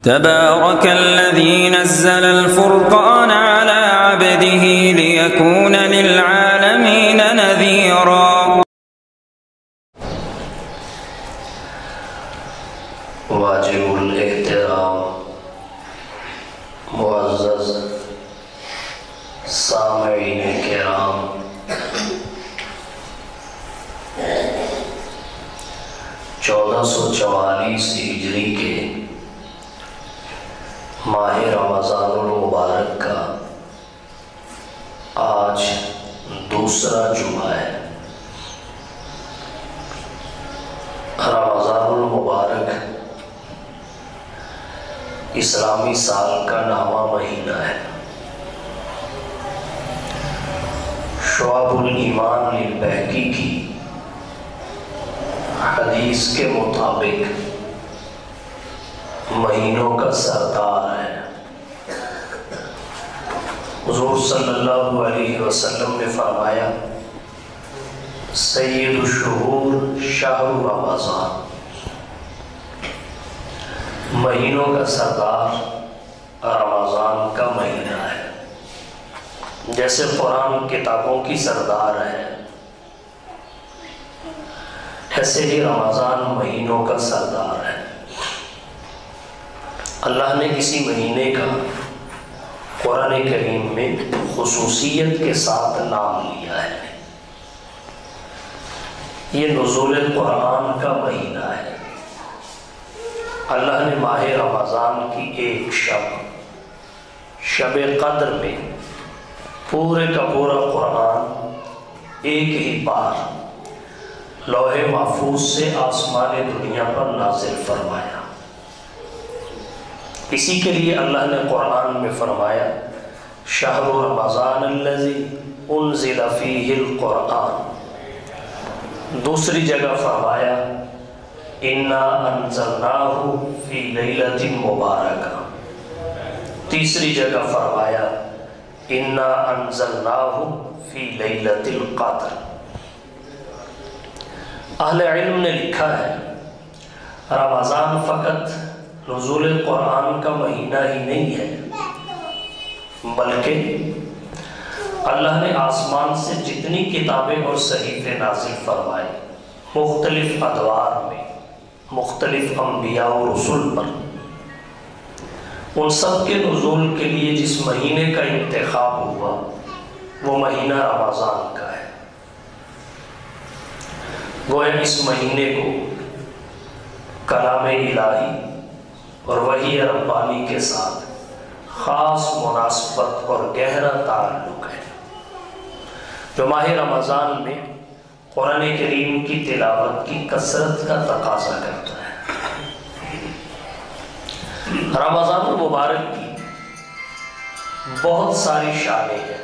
تبارك الذي نزل الفرقان على عبده ليكون للعالمين نذيرا. واجب الاحترام معزز سامعین کرام، 1444 ہجری کے ماہ رمضان المبارک کا آج دوسرا جمعہ ہے۔ رمضان المبارک اسلامی سال کا 9واں مہینہ ہے۔ شعب الایمان للبیہقی کی حدیث کے مطابق مہینوں کا سردار ہے۔ حضور صلی اللہ علیہ وسلم نے فرمایا، سید الشہور شہر رمضان، مہینوں کا سردار رمضان کا مہینہ ہے۔ جیسے قرآن کتابوں کی سردار ہے، ایسے ہی رمضان مہینوں کا سردار ہے۔ اللہ نے کسی مہینے کا قرآن کریم میں خصوصیت کے ساتھ نام لیا ہے۔ یہ نزول قرآن کا مہینہ ہے۔ اللہ نے ماہ رمضان کی ایک شب قدر میں پورے کا پورا قرآن ایک ہی بار لوح محفوظ سے آسمان دنیا پر نازل فرمایا۔ اسی کے لیے اللہ نے قرآن میں فرمایا، شہر رمضان الذی انزل فیہ القرآن۔ دوسری جگہ فرمایا، انا انزلناہ فی لیلۃ مبارکہ۔ تیسری جگہ فرمایا، انا انزلناہ فی لیلۃ القدر۔ اہل علم نے لکھا ہے، رمضان فقط نزول قرآن کا مہینہ ہی نہیں ہے، بلکہ اللہ نے آسمان سے جتنی کتابیں اور صحیفے نازل فرمائے، مختلف ادوار میں، مختلف انبیاء و رسول پر، ان سب کے نزول کے لیے جس مہینے کا انتخاب ہوا وہ مہینہ رمضان کا ہے۔ گویا اس مہینے کو کلام الہی اور وحی ربانی کے ساتھ خاص مناسبت اور گہرا تعلق ہے، جو ماہ رمضان میں قرآن کریم کی تلاوت کی کثرت کا تقاضا کرتا ہے۔ رمضان المبارک کی بہت ساری شانیں ہیں،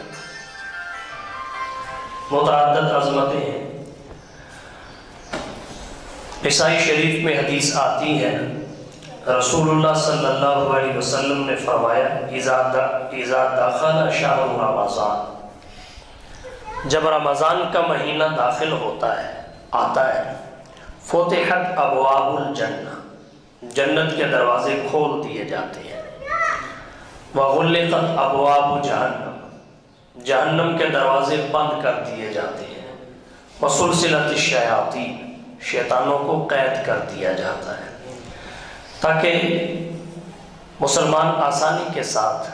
متعدد عظمتیں ہیں۔ عیسائی شریف میں حدیث آتی ہے، رسول اللہ صلی اللہ علیہ وسلم نے فرمایا، اذا دخل شہر رمضان، جب رمضان کا مہینہ داخل آتا ہے، فتحت ابواب الجنہ، جنت کے دروازے کھول دیے جاتے ہیں، وغلقت ابواب جہنم، جہنم کے دروازے بند کر دیے جاتے ہیں، وسلسلت الشیاطین، شیطانوں کو قید کر دیا جاتا ہے، تاکہ مسلمان آسانی کے ساتھ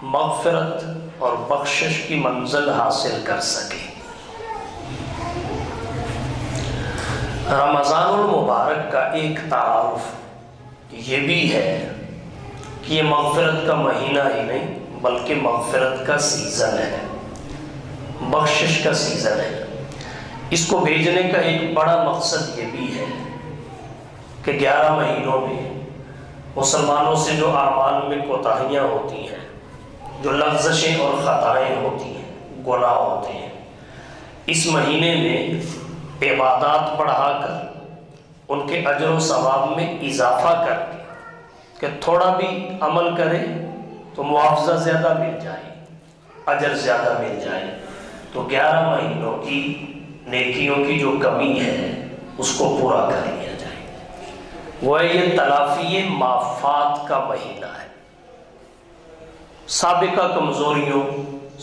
مغفرت اور بخشش کی منزل حاصل کر سکے۔ رمضان المبارک کا ایک تعارف یہ بھی ہے کہ یہ مغفرت کا مہینہ ہی نہیں بلکہ مغفرت کا سیزن ہے، بخشش کا سیزن ہے۔ اس کو بھیجنے کا ایک بڑا مقصد یہ بھی ہے کہ 11 مہینوں میں مسلمانوں سے جو اعمال میں کوتاہیاں ہوتی ہیں، جو لغزشیں اور خطائیں ہوتی ہیں، گناہ ہوتے ہیں، اس مہینے میں عبادات بڑھا کر ان کے اجر و ثواب میں اضافہ کر کے کہ تھوڑا بھی عمل کرے تو معاوضہ زیادہ مل جائے، اجر زیادہ مل جائے، تو 11 مہینوں کی نیکیوں کی جو کمی ہے اس کو پورا کر لیا جائے۔ وہ یہ تلافی مافات کا مہینہ ہے، سابقہ کمزوریوں،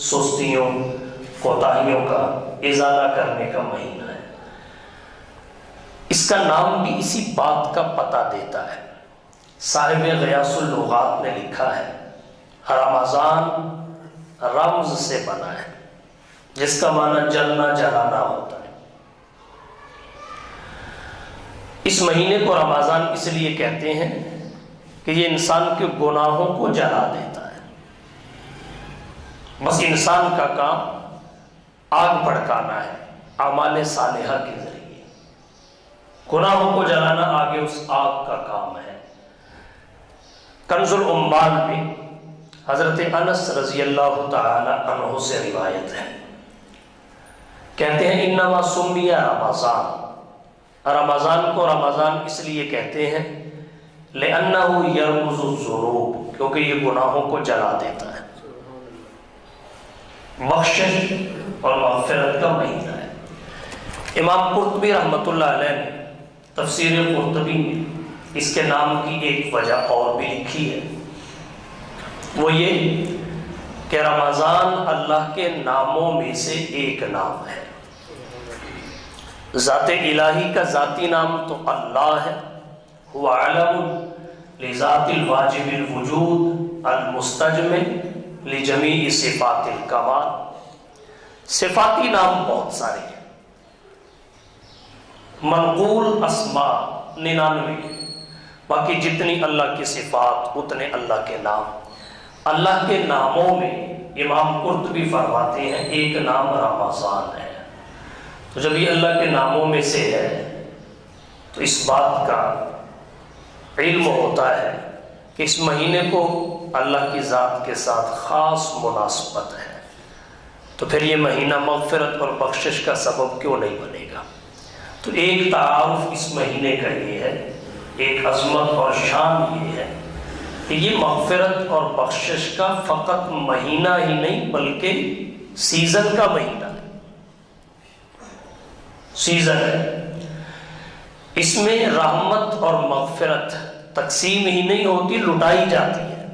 سستیوں، کوتاہیوں کا ازالہ کرنے کا مہینہ ہے۔ اس کا نام بھی اسی بات کا پتہ دیتا ہے۔ صاحب غیاث اللغات نے لکھا ہے رمضان رمز سے بنا ہے، جس کا معنی جلنا جلانا ہوتا ہے۔ اس مہینے کو رمضان اس لیے کہتے ہیں کہ یہ انسان کے گناہوں کو جلا دیتا ہے۔ بس انسان کا کام آگ بھڑکانا ہے اعمال صالحہ کے ذریعے، گناہوں کو جلانا آگے اس آگ کا کام ہے۔ کنز العمال میں حضرت انس رضی اللہ تعالی عنہ سے روایت ہے، کہتے ہیں انما سمی رمضان، رمضان کو رمضان اس لیے کہتے ہیں لأنہ یرمز الذنوب، کیونکہ یہ گناہوں کو جلا دیتا ہے، بخشش اور مغفرت کا مہینہ ہے۔ امام قرطبی رحمۃ اللہ علیہ نے تفسیر قرطبی میں اس کے نام کی ایک وجہ اور بھی لکھی ہے، وہ یہ کہ رمضان اللہ کے ناموں میں سے ایک نام ہے۔ ذات الہی کا ذاتی نام تو اللہ ہے، هو علم لذات الواجب الوجود المستجمع لجمیع صفات الکمال۔ صفاتی نام بہت سارے ہیں، منقول اسماء 99، باقی جتنی اللہ کی صفات اتنے اللہ کے نام۔ اللہ کے ناموں میں امام قرطبی فرماتے ہیں ایک نام رمضان ہے۔ تو جب یہ اللہ کے ناموں میں سے ہے تو اس بات کا علم ہوتا ہے کہ اس مہینے کو اللہ کی ذات کے ساتھ خاص مناسبت ہے، تو پھر یہ مہینہ مغفرت اور بخشش کا سبب کیوں نہیں بنے گا؟ تو ایک تعارف اس مہینے کا یہ ہے، ایک عظمت اور شان یہ ہے کہ یہ مغفرت اور بخشش کا فقط مہینہ ہی نہیں بلکہ سیزن کا مہینہ ہے، سیزن ہے۔ اس میں رحمت اور مغفرت تقسیم ہی نہیں ہوتی، لٹائی جاتی ہے۔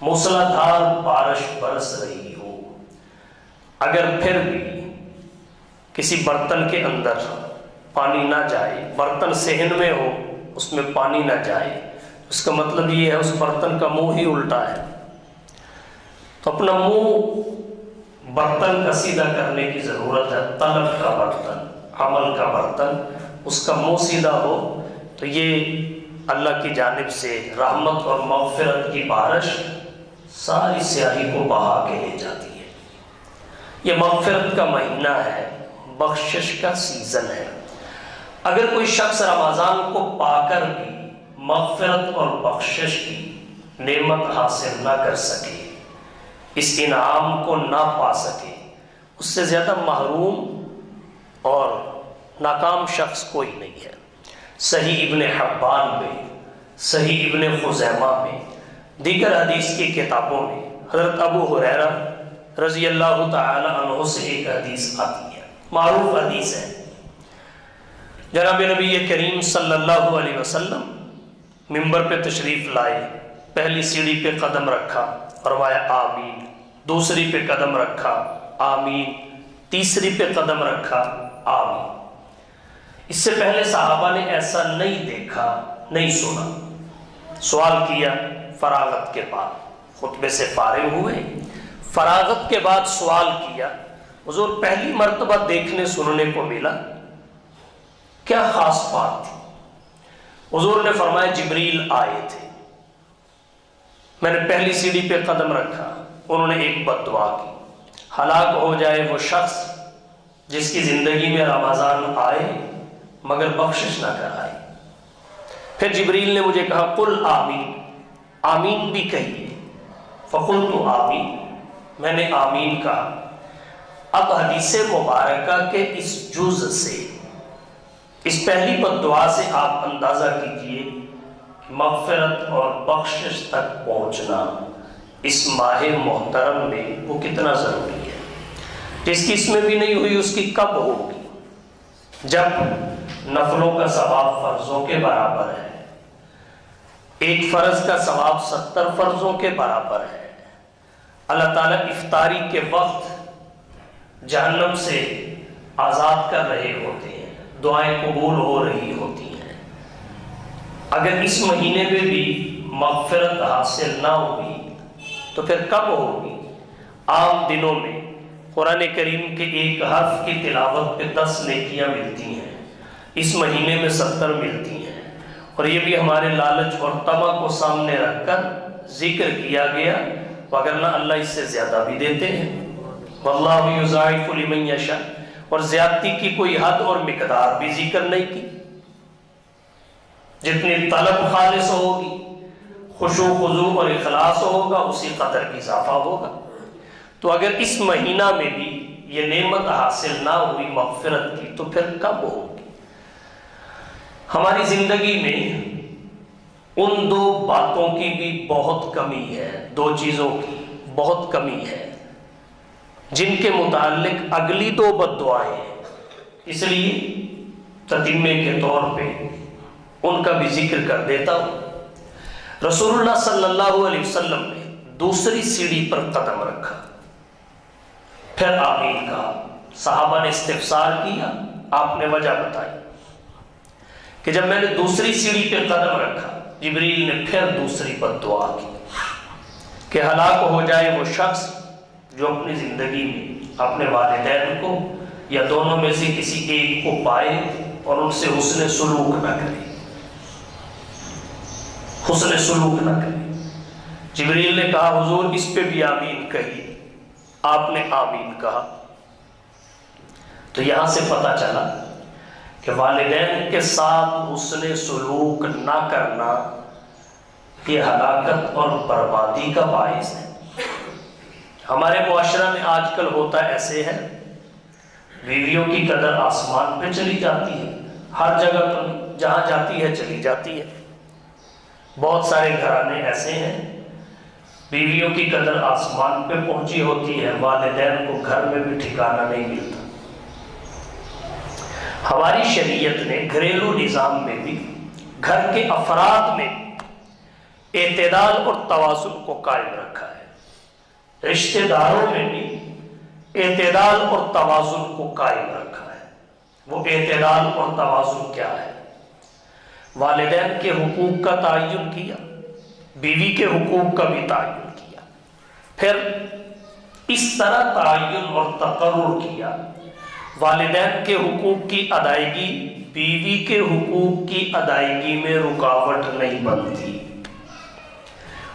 موسلادھار بارش برس رہی ہو، اگر پھر بھی کسی برتن کے اندر پانی نہ جائے، برتن صحن میں ہو اس میں پانی نہ جائے، اس کا مطلب یہ ہے اس برتن کا منہ ہی الٹا ہے۔ تو اپنا منہ برتن کا سیدھا کرنے کی ضرورت ہے، طلب کا برتن، عمل کا برتن، اس کا منہ سیدھا ہو تو یہ اللہ کی جانب سے رحمت اور مغفرت کی بارش ساری سیاہی کو بہا کے لے جاتی ہے۔ یہ مغفرت کا مہینہ ہے، بخشش کا سیزن ہے۔ اگر کوئی شخص رمضان کو پا کر بھی مغفرت اور بخشش کی نعمت حاصل نہ کر سکے، اس انعام کو نہ پا سکے، اس سے زیادہ محروم اور ناکام شخص کوئی نہیں ہے۔ صحیح ابن حبان میں، صحیح ابن خزیمہ میں، دیگر حدیث کی کتابوں میں حضرت ابو ہریرہ رضی اللہ تعالی عنہ سے ایک حدیث آتی ہے، معروف حدیث ہے۔ جناب نبی کریم صلی اللہ علیہ وسلم منبر پہ تشریف لائے، پہلی سیڑھی پہ قدم رکھا، فرمایا آمین، دوسری پہ قدم رکھا، آمین، تیسری پہ قدم رکھا، آمین۔ اس سے پہلے صحابہ نے ایسا نہیں دیکھا، نہیں سنا۔ سوال کیا فراغت کے بعد، خطبے سے فارغ ہوئے، فراغت کے بعد سوال کیا، حضور پہلی مرتبہ دیکھنے سننے کو ملا، کیا خاص بات تھی؟ حضور نے فرمایا جبریل آئے تھے، میں نے پہلی سیڑھی پہ قدم رکھا، انہوں نے ایک بد دعا کی، ہلاک ہو جائے وہ شخص جس کی زندگی میں رمضان آئے مگر بخشش نہ کرائے۔ پھر جبریل نے مجھے کہا قل آمین، آمین بھی کہیے، فقلت آمین، میں نے آمین کہا۔ اب حدیث مبارکہ کے اس جز سے، اس پہلی بد دعا سے آپ اندازہ کیجئے مغفرت اور بخشش تک پہنچنا اس ماہ محترم میں وہ کتنا ضروری ہے۔ جس کی اس میں بھی نہیں ہوئی اس کی کب ہوگی؟ جب نفلوں کا ثواب فرضوں کے برابر ہے، ایک فرض کا ثواب 70 فرضوں کے برابر ہے، اللہ تعالیٰ افطاری کے وقت جہنم سے آزاد کر رہے ہوتے ہیں، دعائیں قبول ہو رہی ہوتی ہیں، اگر اس مہینے میں بھی مغفرت حاصل نہ ہوگی تو پھر کب ہوگی؟ عام دنوں میں قرآن کریم کے ایک حرف کی تلاوت پہ 10 نیکیاں ملتی ہیں، اس مہینے میں 70 ملتی ہیں، اور یہ بھی ہمارے لالچ اور طمع کو سامنے رکھ کر ذکر کیا گیا، وگرنہ اللہ اس سے زیادہ بھی دیتے ہیں۔ واللہ یضاعف لمن یشاء، اور زیادتی کی کوئی حد اور مقدار بھی ذکر نہیں کی، جتنی طلب خالص ہوگی، خشوع خضوع اور اخلاص ہوگا، اسی قدر اضافہ ہوگا۔ تو اگر اس مہینہ میں بھی یہ نعمت حاصل نہ ہوئی مغفرت کی تو پھر کب ہوگی؟ ہماری زندگی میں ان دو باتوں کی بھی بہت کمی ہے، دو چیزوں کی بہت کمی ہے، جن کے متعلق اگلی 2 بد دعائیں ہیں، اس لیے تتمے کے طور پہ ان کا بھی ذکر کر دیتا ہوں۔ رسول اللہ صلی اللہ علیہ وسلم نے دوسری سیڑھی پر قدم رکھا، پھر آمین کہا، صحابہ نے استفسار کیا، آپ نے وجہ بتائی کہ جب میں نے دوسری سیڑھی پہ قدم رکھا، جبریل نے پھر دوسری بد دعا کی کہ ہلاک ہو جائے وہ شخص جو اپنی زندگی میں اپنے والدین کو یا دونوں میں سے کسی ایک کو پائے اور ان سے حسن سلوک نہ کرے، حسن سلوک نہ کرے۔ جبریل نے کہا حضور اس پہ بھی آمین کہیے، آپ نے آمین کہا۔ تو یہاں سے پتہ چلا کہ والدین کے ساتھ حسن سلوک نہ کرنا یہ ہلاکت اور بربادی کا باعث ہے۔ ہمارے معاشرہ میں آج کل ہوتا ایسے ہے، بیویوں کی قدر آسمان پہ چلی جاتی ہے، ہر جگہ پر جہاں جاتی ہے چلی جاتی ہے۔ بہت سارے گھرانے ایسے ہیں، بیویوں کی قدر آسمان پہ پہنچی ہوتی ہے، والدین کو گھر میں بھی ٹھکانہ نہیں ملتا۔ ہماری شریعت نے گھریلو نظام میں بھی گھر کے افراد میں اعتدال اور توازن کو قائم رکھا ہے، رشتہ داروں میں بھی اعتدال اور توازن کو قائم رکھا ہے۔ وہ اعتدال اور توازن کیا ہے؟ والدین کے حقوق کا تعین کیا، بیوی کے حقوق کا بھی تعین کیا، پھر اس طرح تعین اور تقرر کیا والدین کے حقوق کی ادائیگی بیوی کے حقوق کی ادائیگی میں رکاوٹ نہیں بنتی،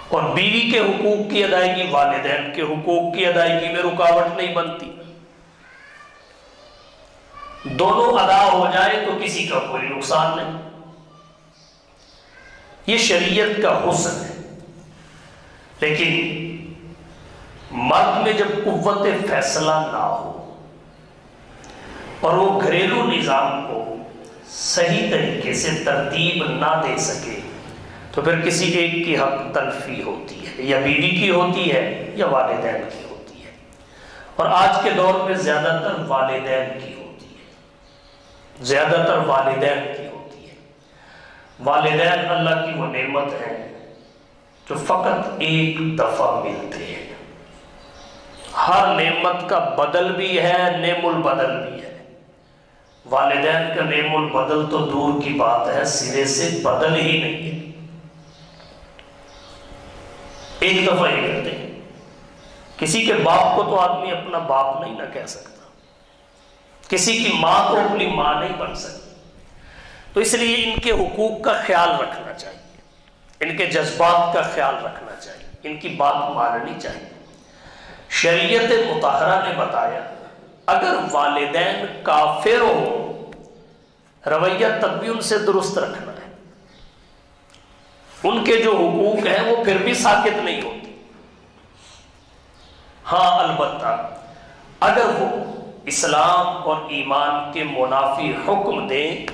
اور بیوی کے حقوق کی ادائیگی والدین کے حقوق کی ادائیگی میں رکاوٹ نہیں بنتی۔ دونوں ادا ہو جائے تو کسی کا کوئی نقصان نہیں۔ یہ شریعت کا حسن ہے، لیکن مرد میں جب قوت فیصلہ نہ ہو اور وہ گھریلو نظام کو صحیح طریقے سے ترتیب نہ دے سکے تو پھر کسی ایک کی حق تلفی ہوتی ہے، یا بیوی کی ہوتی ہے یا والدین کی ہوتی ہے، اور آج کے دور میں زیادہ تر والدین کی ہوتی ہے، زیادہ تر والدین کی ہوتی ہے۔ والدین اللہ کی وہ نعمت ہے جو فقط ایک دفعہ ملتے ہیں، ہر نعمت کا بدل بھی ہے، نعم البدل بھی ہے۔ والدین کا نعم البدل تو دور کی بات ہے، سرے سے بدل ہی نہیں ہے، ایک دفعہ ہی کرتے ہیں۔ کسی کے باپ کو تو آدمی اپنا باپ نہیں نہ کہہ سکتا، کسی کی ماں کو اپنی ماں نہیں بن سکتی، تو اس لیے ان کے حقوق کا خیال رکھنا چاہیے، ان کے جذبات کا خیال رکھنا چاہیے، ان کی بات ماننی چاہیے۔ شریعت مطہرہ نے بتایا اگر والدین کافر ہو، رویہ تب بھی ان سے درست رکھنا ہے، ان کے جو حقوق ہیں وہ پھر بھی ساکت نہیں ہوتے۔ ہاں البتہ اگر وہ اسلام اور ایمان کے منافی حکم دیں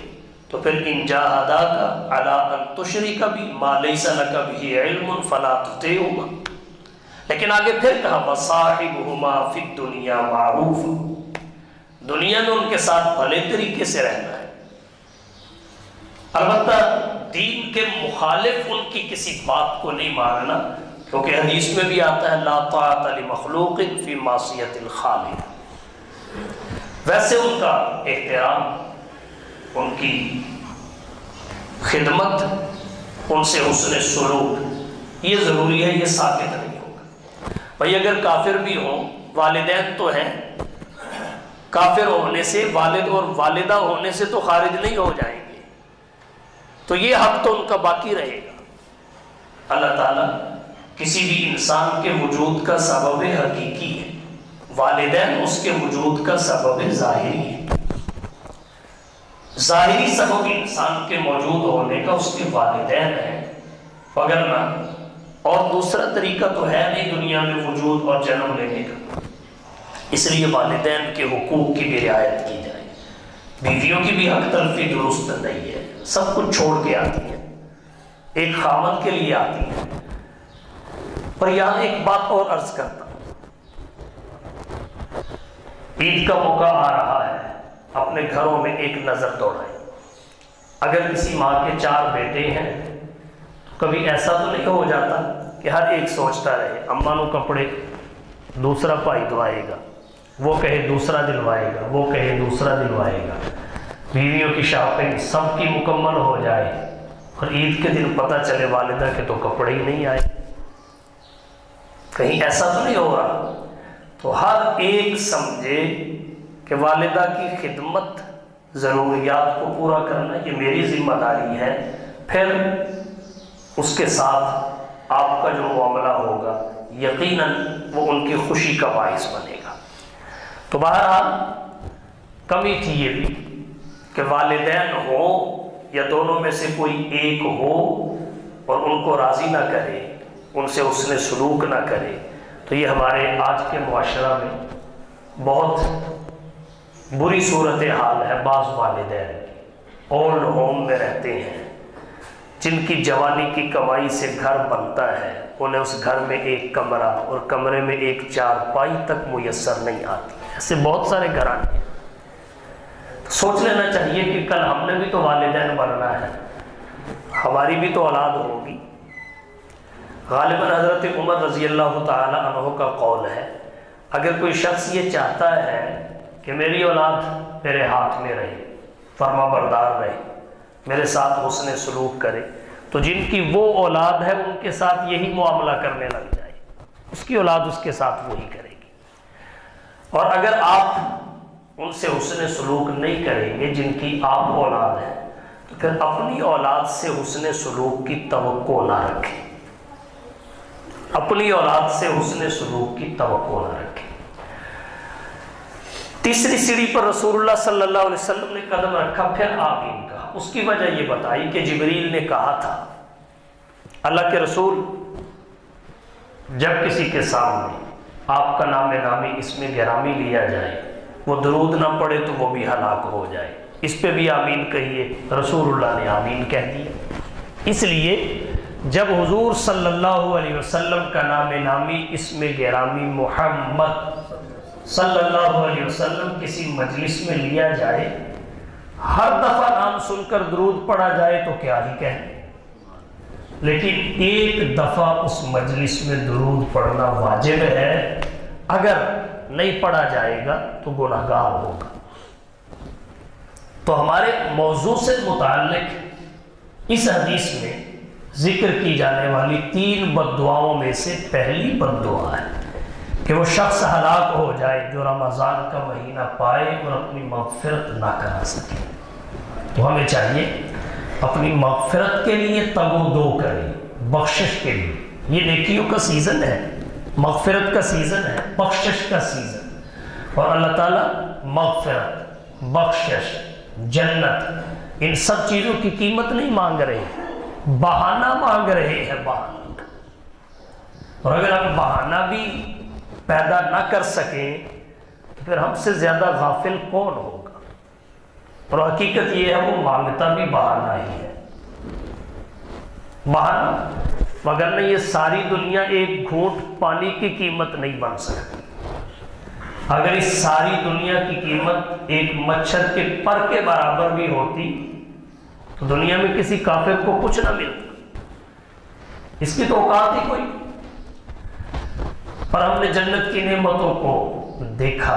تو پھر ان جاہداک علی ان تشرک بی ما لیس لک بہ علم فلا تطعہما، لیکن آگے پھر کہا وصاحبہما فی الدنیا معروفا، دنیا میں ان کے ساتھ بھلے طریقے سے رہنا ہے، البتہ دین کے مخالف ان کی کسی بات کو نہیں ماننا، کیونکہ حدیث میں بھی آتا ہے لا طاعۃ لمخلوق فی معصیۃ الخالق۔ ویسے ان کا احترام، ان کی خدمت، ان سے حسن سلوک یہ ضروری ہے، یہ ثابت نہیں ہوگا۔ بھائی اگر کافر بھی ہوں، والدین تو ہیں، کافر ہونے سے، والد اور والدہ ہونے سے تو خارج نہیں ہو جائیں گے، تو یہ حق تو ان کا باقی رہے گا۔ اللہ تعالیٰ کسی بھی انسان کے وجود کا سبب حقیقی ہے، والدین اس کے وجود کا سبب ظاہری ہے۔ ظاہری سبب انسان کے موجود ہونے کا اس کے والدین ہیں، وگرنہ اور دوسرا طریقہ تو ہے نہیں دنیا میں وجود اور جنم لینے کا۔ اس لیے والدین کے حقوق کی بھی رعایت کی جائے، بیویوں کی بھی حق تلفی درست نہیں ہے، سب کچھ چھوڑ کے آتی ہیں، ایک خامد کے لیے آتی ہیں۔ پر یہاں ایک بات اور عرض کرتا ہوں، عید کا موقع آ رہا ہے، اپنے گھروں میں ایک نظر دوڑائیں۔ اگر کسی ماں کے 4 بیٹے ہیں تو کبھی ایسا تو نہیں ہو جاتا کہ ہر ایک سوچتا رہے اماں نو کپڑے دوسرا بھائی دلوائے گا، وہ کہے دوسرا دلوائے گا، وہ کہے دوسرا دلوائے گا، بیویوں کی شاپنگ سب کی مکمل ہو جائے اور عید کے دن پتہ چلے والدہ کے تو کپڑے ہی نہیں آئے، کہیں ایسا تو نہیں ہو رہا؟ تو ہر ایک سمجھے کہ والدہ کی خدمت، ضروریات کو پورا کرنا یہ میری ذمہ داری ہے، پھر اس کے ساتھ آپ کا جو معاملہ ہوگا یقیناً وہ ان کی خوشی کا باعث بنے گا۔ تو بہرحال کمی تھی یہ بھی کہ والدین ہو یا دونوں میں سے کوئی ایک ہو اور ان کو راضی نہ کرے، ان سے حسن سلوک نہ کرے، تو یہ ہمارے آج کے معاشرہ میں بہت بری صورتحال ہے۔ بعض والدین اولڈ ہوم میں رہتے ہیں، جن کی جوانی کی کمائی سے گھر بنتا ہے، انہیں اس گھر میں ایک کمرہ اور کمرے میں ایک چارپائی تک میسر نہیں آتی۔ ایسے بہت سارے گھرانے ہیں۔ سوچ لینا چاہیے کہ کل ہم نے بھی تو والدین بننا ہے، ہماری بھی تو اولاد ہوگی۔ غالباً حضرت عمر رضی اللہ تعالی عنہ کا قول ہے، اگر کوئی شخص یہ چاہتا ہے کہ میری اولاد میرے ہاتھ میں رہے، فرما بردار رہے، میرے ساتھ حسن سلوک کرے، تو جن کی وہ اولاد ہے ان کے ساتھ یہی معاملہ کرنے لگ جائے، اس کی اولاد اس کے ساتھ وہی کرے گی۔ اور اگر آپ ان سے حسن سلوک نہیں کریں گے جن کی آپ اولاد ہے، تو پھر اپنی اولاد سے حسن سلوک کی توقع نہ رکھیں، اپنی اولاد سے حسن سلوک کی توقع نہ رکھیں۔ تیسری سیڑھی پر رسول اللہ صلی اللہ علیہ وسلم نے قدم رکھا، پھر آمین کہا۔ اس کی وجہ یہ بتائی کہ جبریل نے کہا تھا اللہ کے رسول جب کسی کے سامنے آپ کا نام نامی اسم گرامی لیا جائے، وہ درود نہ پڑے تو وہ بھی ہلاک ہو جائے، اس پہ بھی آمین کہیے۔ رسول اللہ نے آمین کہہ دیا۔ اس لیے جب حضور صلی اللہ علیہ وسلم کا نام نامی اسم گرامی محمد صلی اللہ علیہ وسلم کسی مجلس میں لیا جائے، ہر دفعہ نام سن کر درود پڑھا جائے تو کیا ہی کہیں، لیکن ایک دفعہ اس مجلس میں درود پڑھنا واجب ہے، اگر نہیں پڑھا جائے گا تو گناہگار ہوگا۔ تو ہمارے موضوع سے متعلق اس حدیث میں ذکر کی جانے والی 3 بد دعاؤں میں سے پہلی بد دعا ہے کہ وہ شخص ہلاک ہو جائے جو رمضان کا مہینہ پائے اور اپنی مغفرت نہ کرا سکے۔ تو ہمیں چاہیے اپنی مغفرت کے لیے تگ و دو کریں، بخشش کے لیے۔ یہ نیکیوں کا سیزن ہے، مغفرت کا سیزن ہے، بخشش کا سیزن، اور اللہ تعالیٰ مغفرت، بخشش، جنت، ان سب چیزوں کی قیمت نہیں مانگ رہے، بہانہ مانگ رہے ہیں، بہانہ۔ اور اگر ہم بہانہ بھی پیدا نہ کر سکیں تو پھر ہم سے زیادہ غافل کون ہوگا؟ اور حقیقت یہ ہے وہ مانگتا بھی بہانہ ہی ہے، بہانہ، وگرنہ یہ ساری دنیا ایک گھونٹ پانی کی قیمت نہیں بن سکتی۔ اگر اس ساری دنیا کی قیمت ایک مچھر کے پر کے برابر بھی ہوتی تو دنیا میں کسی کافر کو کچھ نہ ملتا، اس کی تو اوقات ہی کوئی۔ پر ہم نے جنت کی نعمتوں کو دیکھا،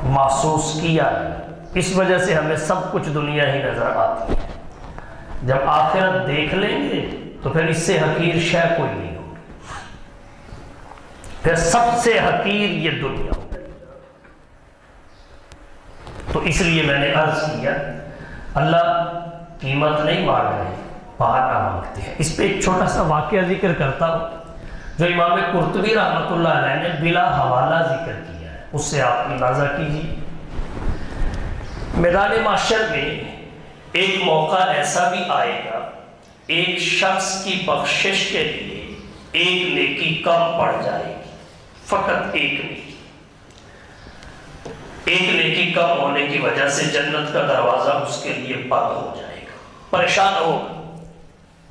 محسوس کیا، اس وجہ سے ہمیں سب کچھ دنیا ہی نظر آتی ہے۔ جب آخرت دیکھ لیں گے تو پھر اس سے حقیر شے کوئی نہیں ہوگی، پھر سب سے حقیر یہ دنیا ہوگی۔ تو اس لیے میں نے عرض کیا اللہ قیمت نہیں مانگ رہے، بہانہ مانگتے ہیں۔ اس پہ ایک چھوٹا سا واقعہ ذکر کرتا ہوں جو امام قرطبی رحمۃ اللہ علیہ نے بلا حوالہ ذکر کیا ہے، اس سے آپ اندازہ کیجیے۔ میدان محشر میں ایک موقع ایسا بھی آئے گا، ایک شخص کی بخشش کے لیے ایک نیکی کم پڑ جائے گی، فقط ایک نیکی۔ ایک نیکی کم ہونے کی وجہ سے جنت کا دروازہ اس کے لیے بند ہو جائے گا، پریشان ہوگا،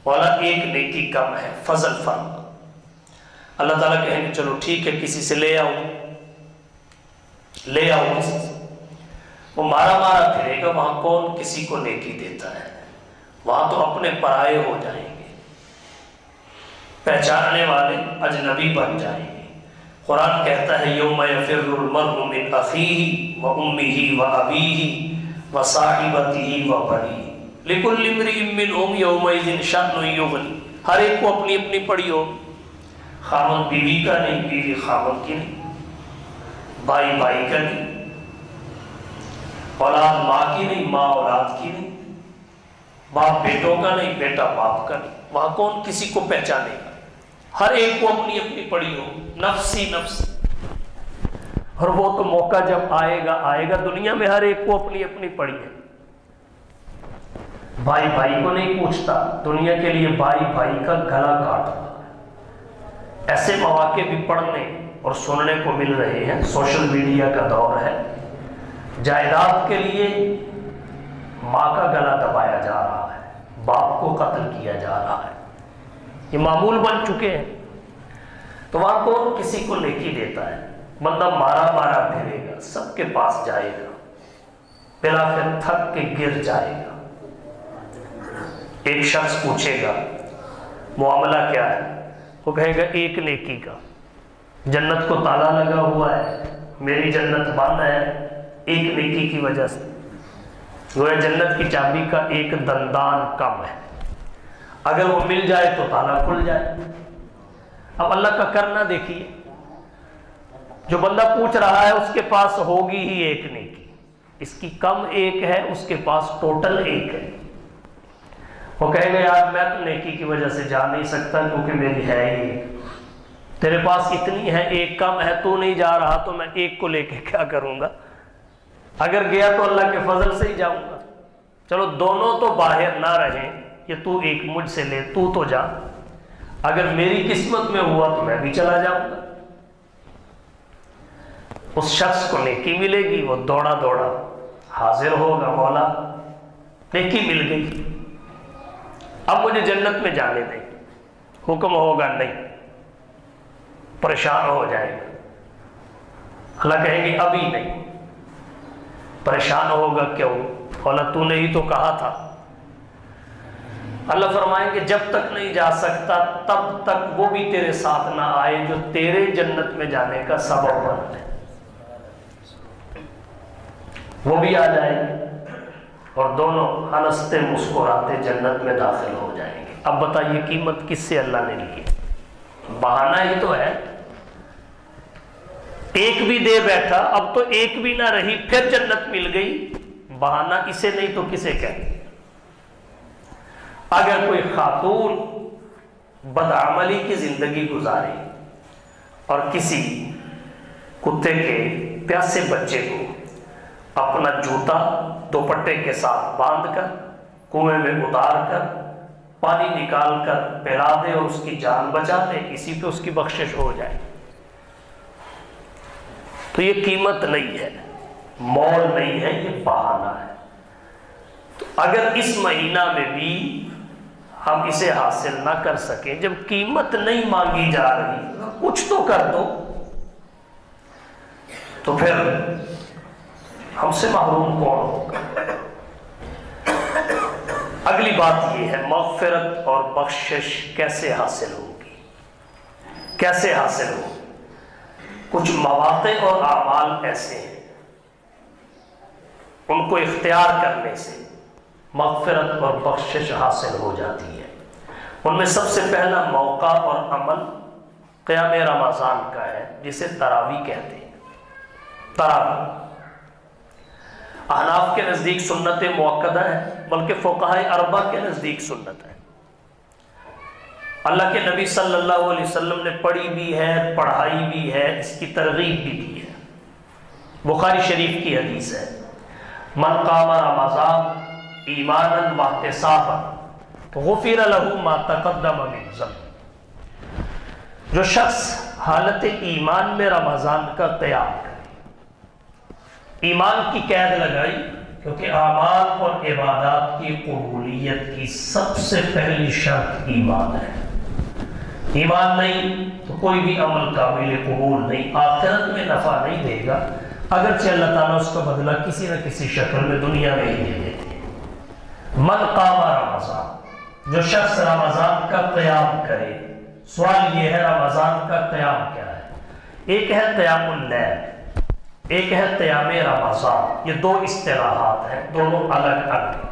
والا ایک نیکی کم ہے، فضل فرما۔ اللہ تعالیٰ کہیں گے چلو ٹھیک ہے، کسی سے لے آؤ کسی سے۔ وہ مارا مارا پھرے گا، وہاں کون کسی کو نیکی دیتا ہے، وہاں تو اپنے پرائے ہو جائیں گے، پہچاننے والے اجنبی بن جائیں گے۔ قرآن کہتا ہے یوم یفر المرء من اخیہ وامہ وابیہ وصاحبتہ وبنیہ لکل امرئ منہم یومئذ شأن یغنی۔ ہر ایک کو اپنی اپنی پڑی ہو، خاوند بیوی کا نہیں، بیوی خاوند کی نہیں، بھائی بھائی کا نہیں، اولاد ماں کی نہیں، ماں اولاد کی نہیں، باپ بیٹوں کا نہیں، بیٹا باپ کا نہیں، وہاں کون کسی کو پہچانے گا؟ ہر ایک کو اپنی اپنی پڑی ہو، نفسی نفس۔ اور وہ تو موقع جب آئے گا دنیا میں ہر ایک کو اپنی اپنی پڑی ہے، بھائی بھائی کو نہیں پوچھتا، دنیا کے لیے بھائی بھائی کا گلا کاٹتا۔ ایسے مواقع بھی پڑھنے اور سننے کو مل رہے ہیں، سوشل میڈیا کا دور ہے، جائیداد کے لیے ماں کا گلا دبایا جا رہا ہے، باپ کو قتل کیا جا رہا ہے، یہ معمول بن چکے ہیں۔ تو وہاں کون کسی کو نیکی دیتا ہے؟ بندہ مارا مارا پھرے گا، سب کے پاس جائے گا، بلاخر تھک کے گر جائے گا۔ ایک شخص پوچھے گا معاملہ کیا ہے؟ وہ کہے گا ایک نیکی کا، جنت کو تالا لگا ہوا ہے، میری جنت بند ہے ایک نیکی کی وجہ سے۔ گویا جنت کی چابی کا ایک دندان کم ہے، اگر وہ مل جائے تو تالا کھل جائے۔ اب اللہ کا کرنا دیکھیے، جو بندہ پوچھ رہا ہے اس کے پاس ہوگی ہی ایک نیکی، اس کی کم ایک ہے، اس کے پاس ٹوٹل ایک ہے۔ وہ کہے گا یار میں تو نیکی کی وجہ سے جا نہیں سکتا کیونکہ میری ہے ہی، تیرے پاس اتنی ہے، ایک کم ہے، تو نہیں جا رہا تو میں ایک کو لے کے کیا کروں گا؟ اگر گیا تو اللہ کے فضل سے ہی جاؤں گا۔ چلو دونوں تو باہر نہ رہیں، یہ تو ایک مجھ سے لے، تو جا، اگر میری قسمت میں ہوا تو میں بھی چلا جاؤں گا۔ اس شخص کو نیکی ملے گی، وہ دوڑا دوڑا حاضر ہوگا، مولا نیکی مل گئی، اب مجھے جنت میں جانے دیں۔ حکم ہوگا نہیں، پریشان ہو جائے گا، اللہ کہیں گے ابھی نہیں، پریشان ہوگا کیوں؟ مولا تو نے ہی تو کہا تھا۔ اللہ فرمائیں گے جب تک نہیں جا سکتا تب تک وہ بھی تیرے ساتھ نہ آئے جو تیرے جنت میں جانے کا سبب بن ہے، وہ بھی آ جائیں گے اور دونوں ہنستے مسکراتے جنت میں داخل ہو جائیں گے۔ اب بتائیے قیمت کس سے اللہ نے لی؟ بہانہ ہی تو ہے، ایک بھی دے بیٹھا، اب تو ایک بھی نہ رہی، پھر جنت مل گئی، بہانہ اسے نہیں تو کسے کہیں؟ اگر کوئی خاتون بدعملی کی زندگی گزارے اور کسی کتے کے پیاسے بچے کو اپنا جوتا دوپٹے کے ساتھ باندھ کر کنویں میں اتار کر پانی نکال کر پلا دے اور اس کی جان بچا دے، اسی پہ اس کی بخشش ہو جائے، تو یہ قیمت نہیں ہے، مول نہیں ہے، یہ بہانہ ہے۔ تو اگر اس مہینہ میں بھی ہم اسے حاصل نہ کر سکیں، جب قیمت نہیں مانگی جا رہی، کچھ تو کر دو۔ تو پھر ہم سے محروم کون ہوگا؟ اگلی بات یہ ہے مغفرت اور بخشش کیسے حاصل ہوگی، کیسے حاصل ہوگی؟ کچھ مواقع اور اعمال ایسے ہیں ان کو اختیار کرنے سے مغفرت اور بخشش حاصل ہو جاتی ہے۔ ان میں سب سے پہلا موقع اور عمل قیام رمضان کا ہے، جسے تراویح کہتے ہیں۔ تراویح احناف کے نزدیک سنت مؤکدہ ہے، بلکہ فقہائے اربعہ کے نزدیک سنت ہے۔ اللہ کے نبی صلی اللہ علیہ وسلم نے پڑھی بھی ہے، پڑھائی بھی ہے، اس کی ترغیب بھی دی ہے۔ بخاری شریف کی حدیث ہے، من قام رمضان ایمانا واحتسابا غفر له ما تقدم من ذنبه۔ جو شخص حالت ایمان میں رمضان کا قیام کرے، ایمان کی قید لگائی، کیونکہ اعمال اور عبادات کی قبولیت کی سب سے پہلی شرط ایمان ہے۔ ایمان نہیں تو کوئی بھی عمل قابل قبول نہیں، آخرت میں نفع نہیں دے گا، اگرچہ اللہ تعالیٰ اس کا بدلہ کسی نہ کسی شکل میں دنیا میں ہی دے دیتے ہیں۔ من قام رمضان، جو شخص رمضان کا قیام کرے۔ سوال یہ ہے رمضان کا قیام کیا ہے؟ ایک ہے قیام اللیل، ایک ہے قیام رمضان۔ یہ دو اصطلاحات ہیں، دونوں الگ الگ۔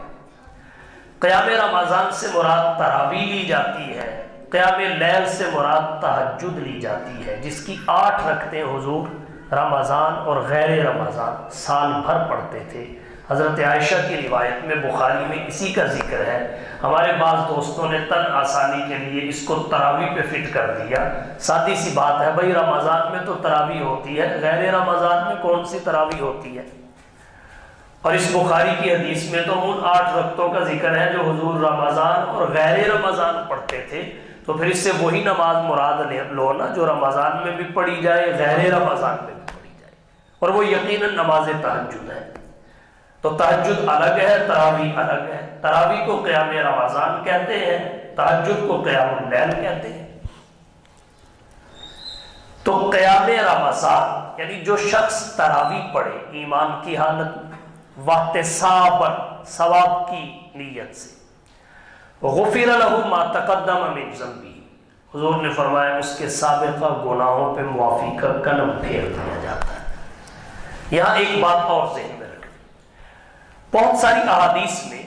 قیام رمضان سے مراد تراویح لی جاتی ہے، قیام لیل سے مراد تہجد لی جاتی ہے، جس کی 8 رکعتیں حضور رمضان اور غیر رمضان سال بھر پڑھتے تھے۔ حضرت عائشہ کی روایت میں بخاری میں اسی کا ذکر ہے۔ ہمارے بعض دوستوں نے تن آسانی کے لیے اس کو تراویح پہ فٹ کر دیا۔ سادی سی بات ہے بھائی، رمضان میں تو تراویح ہوتی ہے، غیر رمضان میں کون سی تراویح ہوتی ہے؟ اور اس بخاری کی حدیث میں تو ان 8 رکعتوں کا ذکر ہے جو حضور رمضان اور غیر رمضان پڑھتے تھے، تو پھر اس سے وہی نماز مراد لو نا جو رمضان میں بھی پڑھی جائے، غیر رمضان میں بھی پڑھی جائے، اور وہ یقیناً نماز تہجد ہے۔ تو تہجد الگ ہے، تراویح الگ ہے۔ تراویح کو قیام رمضان کہتے ہیں، تہجد کو قیام اللیل کہتے ہیں۔ تو قیام رمضان یعنی جو شخص تراویح پڑھے ایمان کی حالت میں، واحتساباً ثواب کی نیت سے، غفر له ما تقدم من ذنبه، حضور نے فرمایا اس کے سابقہ گناہوں پہ معافی کا کلم پھیر دیا جاتا ہے۔ یہاں ایک بات اور ذہن میں رکھیں، بہت ساری احادیث میں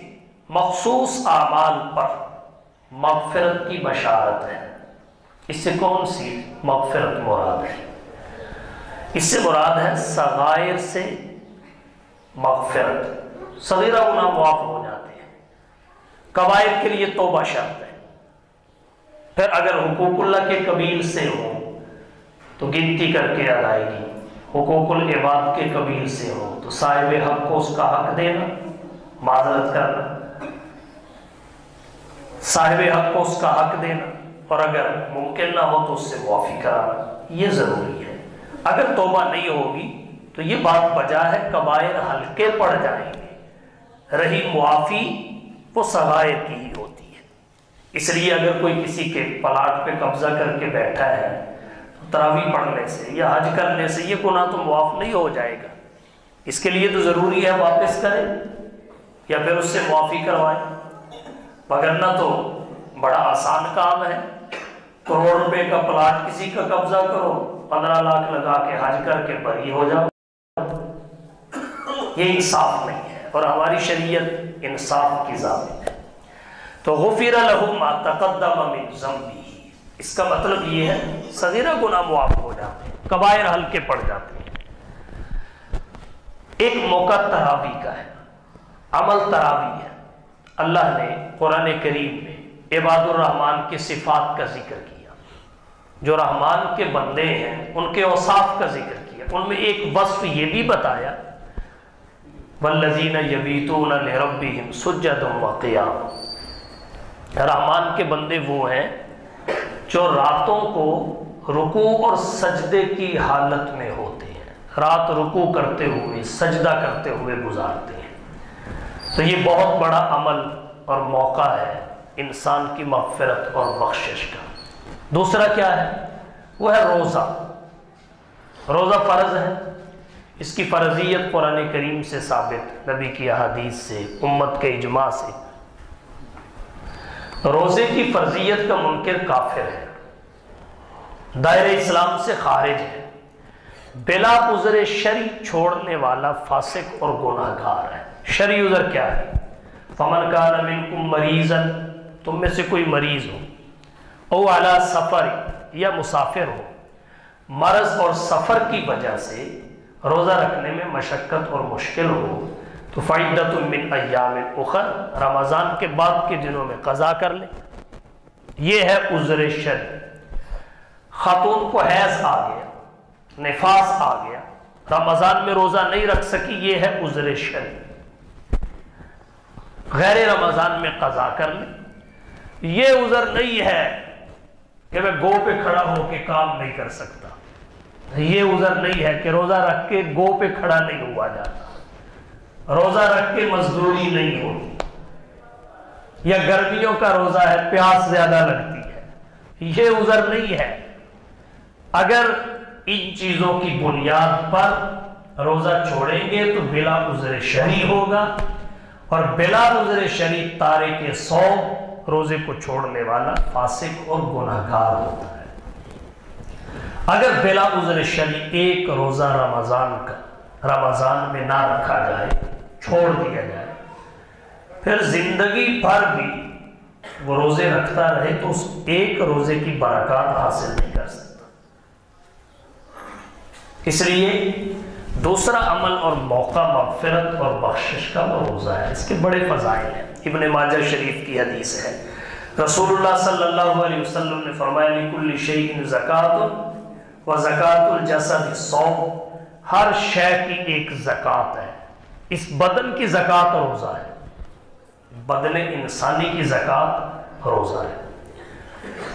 مخصوص اعمال پر مغفرت کی بشارت ہے۔ اس سے کون سی مغفرت مراد ہے؟ اس سے مراد ہے صغائر سے مغفرت، صغیرہ گناہ معاف ہو جاتے ہیں، کبائر کے لیے توبہ شرط ہے۔ پھر اگر حقوق اللہ کے قبیل سے ہو تو گنتی کر کے ادائیگی، حقوق العباد کے قبیل سے ہو تو صاحب حق کو اس کا حق دینا، معذرت کرنا، صاحب حق کو اس کا حق دینا، اور اگر ممکن نہ ہو تو اس سے معافی کرانا، یہ ضروری ہے۔ اگر توبہ نہیں ہوگی تو یہ بات بجا ہے کبائر ہلکے پڑ جائیں گے، رہی معافی وہ صغائر کی ہی ہوتی ہے۔ اس لیے اگر کوئی کسی کے پلاٹ پہ قبضہ کر کے بیٹھا ہے تو تراویح پڑھنے سے یا حج کرنے سے یہ گناہ تو معاف نہیں ہو جائے گا، اس کے لیے تو ضروری ہے واپس کرے یا پھر اس سے معافی کروائے، وگرنہ تو بڑا آسان کام ہے، کروڑ روپے کا پلاٹ کسی کا قبضہ کرو، 15 لاکھ لگا کے حج کر کے بری ہو جاؤ، یہ انصاف نہیں ہے، اور ہماری شریعت انصاف کی ضابط ہے۔ تو غفر له ما تقدم من ذنبه، اس کا مطلب یہ ہے صغیرہ گناہ معاف ہو جاتے ہیں، کبائر ہلکے پڑ جاتے ہیں۔ ایک موقع تراویح کا ہے، عمل تراویح ہے۔ اللہ نے قرآن کریم میں عباد الرحمن کے صفات کا ذکر کیا، جو رحمان کے بندے ہیں ان کے اوصاف کا ذکر کیا، ان میں ایک وصف یہ بھی بتایا وَالَّذِينَ يَبِيتُونَ لِرَبِّهِمْ سُجَّدًا وَقِيَامًا، رحمان کے بندے وہ ہیں جو راتوں کو رکوع اور سجدے کی حالت میں ہوتے ہیں، رات رکوع کرتے ہوئے سجدہ کرتے ہوئے گزارتے ہیں۔ تو یہ بہت بڑا عمل اور موقع ہے انسان کی مغفرت اور بخشش کا۔ دوسرا کیا ہے؟ وہ ہے روزہ۔ روزہ فرض ہے، اس کی فرضیت قرآن کریم سے ثابت، نبی کی احادیث سے، امت کے اجماع سے۔ روزے کی فرضیت کا منکر کافر ہے، دائرہ اسلام سے خارج ہے، بلا عذر شرعی چھوڑنے والا فاسق اور گناہ گار ہے۔ شرعی عذر کیا ہے؟ فمن کان منکم مریضا، تم میں سے کوئی مریض ہو، او علی سفر، یا مسافر ہو، مرض اور سفر کی وجہ سے روزہ رکھنے میں مشقت اور مشکل ہو، تو فعدۃ من ایام اخر، رمضان کے بعد کے دنوں میں قضا کر لے۔ یہ ہے عذر شرعی۔ خاتون کو حیض آ گیا، نفاس آ گیا، رمضان میں روزہ نہیں رکھ سکی، یہ ہے عذر شرعی۔ غیر رمضان میں قضا کر لے۔ یہ عذر نہیں ہے کہ میں گو پہ کھڑا ہو کے کام نہیں کر سکتا، یہ عذر نہیں ہے کہ روزہ رکھ کے گو پہ کھڑا نہیں ہوا جاتا، روزہ رکھ کے مزدوری نہیں ہوتی، یا گرمیوں کا روزہ ہے پیاس زیادہ لگتی ہے، یہ عذر نہیں ہے۔ اگر ان چیزوں کی بنیاد پر روزہ چھوڑیں گے تو بلا عذر شرعی ہوگا، اور بلا عذر شرعی تارک صوم، روزے کو چھوڑنے والا فاسق اور گناہ گار ہوتا ہے۔ اگر بلا عذر شرعی ایک روزہ رمضان میں نہ رکھا جائے، چھوڑ دیا جائے، پھر زندگی بھر بھی وہ روزے رکھتا رہے تو اس ایک روزے کی برکات حاصل نہیں کر سکتا۔ اس لیے دوسرا عمل اور موقع مغفرت اور بخشش کا وہ روزہ ہے، اس کے بڑے فضائل ہیں۔ ابن ماجہ شریف کی حدیث ہے، رسول اللہ صلی اللہ علیہ وسلم نے فرمایا لِكُلِّ شَيْءٍ زَكَاةٌ وَزَكَاةُ الْجَسَدِ الصَّوْمُ، ہر شے کی ایک زکوٰۃ ہے، اس بدن کی زکوٰۃ روزہ ہے، بدن انسانی کی زکوٰۃ روزہ ہے۔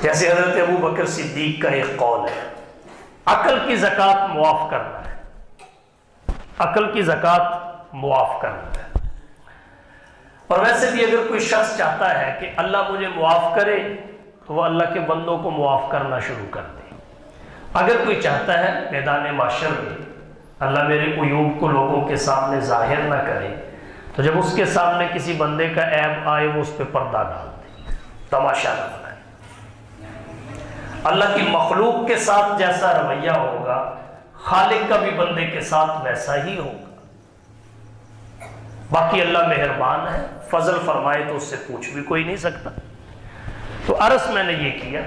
جیسے حضرت ابو بکر صدیق کا ایک قول ہے، عقل کی زکوٰۃ معاف کرنا ہے، عقل کی زکوٰۃ معاف کرنا ہے۔ اور ویسے بھی اگر کوئی شخص چاہتا ہے کہ اللہ مجھے معاف کرے تو وہ اللہ کے بندوں کو معاف کرنا شروع کر دے۔ اگر کوئی چاہتا ہے میدان محشر میں اللہ میرے عیوب کو لوگوں کے سامنے ظاہر نہ کرے، تو جب اس کے سامنے کسی بندے کا عیب آئے وہ اس پہ پردہ ڈال دے، تماشا نہ بنائے۔ اللہ کی مخلوق کے ساتھ جیسا رویہ ہوگا، خالق کا بھی بندے کے ساتھ ویسا ہی ہوگا۔ باقی اللہ مہربان ہے، فضل فرمائے تو اس سے پوچھ بھی کوئی نہیں سکتا۔ تو عرض میں نے یہ کیا،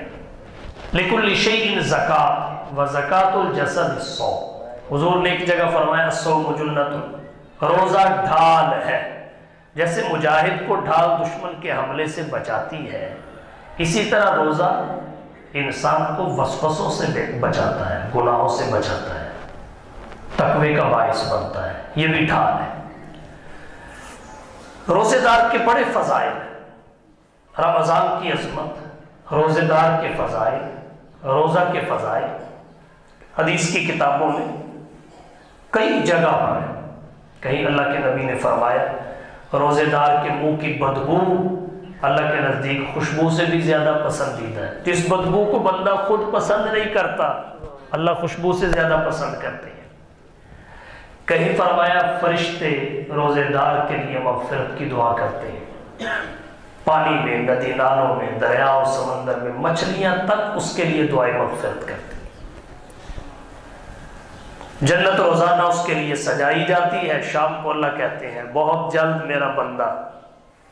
لِكُلِّ شَيْءٍ زَكَاةٌ وَزَكَاةُ الْجَسَدِ الصَّوْمُ، حضور نے ایک جگہ فرمایا الصوم جنۃ، روزہ ڈھال ہے، جیسے مجاہد کو ڈھال دشمن کے حملے سے بچاتی ہے، اسی طرح روزہ انسان کو وسوسوں سے بچاتا ہے، گناہوں سے بچاتا ہے، تقوی کا باعث بنتا ہے، یہ بھی ڈھال ہے۔ روزے دار کے بڑے فضائل، رمضان کی عظمت، روزے دار کے فضائل، روزہ کے فضائل حدیث کی کتابوں میں کئی جگہ پر ہے۔ کہیں اللہ کے نبی نے فرمایا روزے دار کے منہ کی بدبو اللہ کے نزدیک خوشبو سے بھی زیادہ پسندیدہ ہے، جس بدبو کو بندہ خود پسند نہیں کرتا اللہ خوشبو سے زیادہ پسند کرتے ہیں۔ کہیں فرمایا فرشتے روزے دار کے لیے مغفرت کی دعا کرتے ہیں، پانی میں، ندی نالوں میں، دریا اور سمندر میں مچھلیاں تک اس کے لیے دعائیں مغفرت کرتی ہیں۔ جنت روزانہ اس کے لیے سجائی جاتی ہے، شام کو اللہ کہتے ہیں بہت جلد میرا بندہ